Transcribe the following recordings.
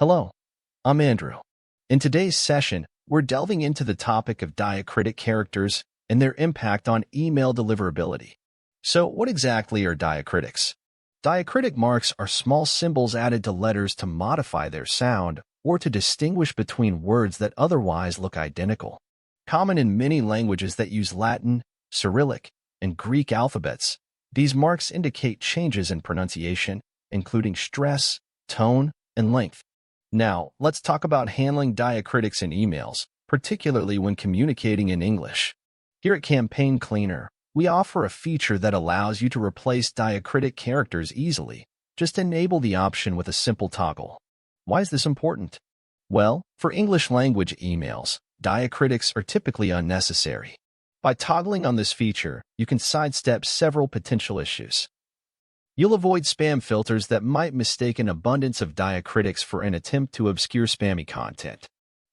Hello, I'm Andrew. In today's session, we're delving into the topic of diacritic characters and their impact on email deliverability. So, what exactly are diacritics? Diacritic marks are small symbols added to letters to modify their sound or to distinguish between words that otherwise look identical. Common in many languages that use Latin, Cyrillic, and Greek alphabets, these marks indicate changes in pronunciation, including stress, tone, and length. Now, let's talk about handling diacritics in emails, particularly when communicating in English. Here at Campaign Cleaner, we offer a feature that allows you to replace diacritic characters easily. Just enable the option with a simple toggle. Why is this important? Well, for English language emails, diacritics are typically unnecessary. By toggling on this feature, you can sidestep several potential issues. You'll avoid spam filters that might mistake an abundance of diacritics for an attempt to obscure spammy content.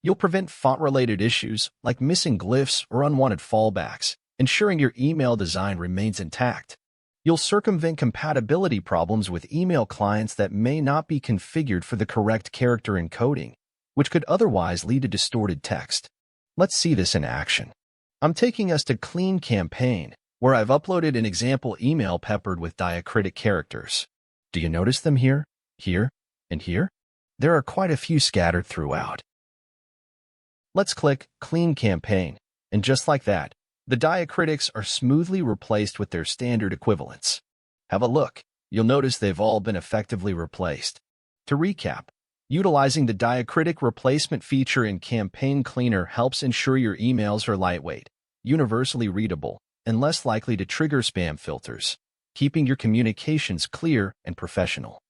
You'll prevent font-related issues like missing glyphs or unwanted fallbacks, ensuring your email design remains intact. You'll circumvent compatibility problems with email clients that may not be configured for the correct character encoding, which could otherwise lead to distorted text. Let's see this in action. I'm taking us to Clean Campaign, where I've uploaded an example email peppered with diacritic characters. Do you notice them here, and here? There are quite a few scattered throughout. Let's click Clean Campaign, and just like that, the diacritics are smoothly replaced with their standard equivalents. Have a look. You'll notice they've all been effectively replaced. To recap, utilizing the diacritic replacement feature in Campaign Cleaner helps ensure your emails are lightweight, universally readable, and less likely to trigger spam filters, keeping your communications clear and professional.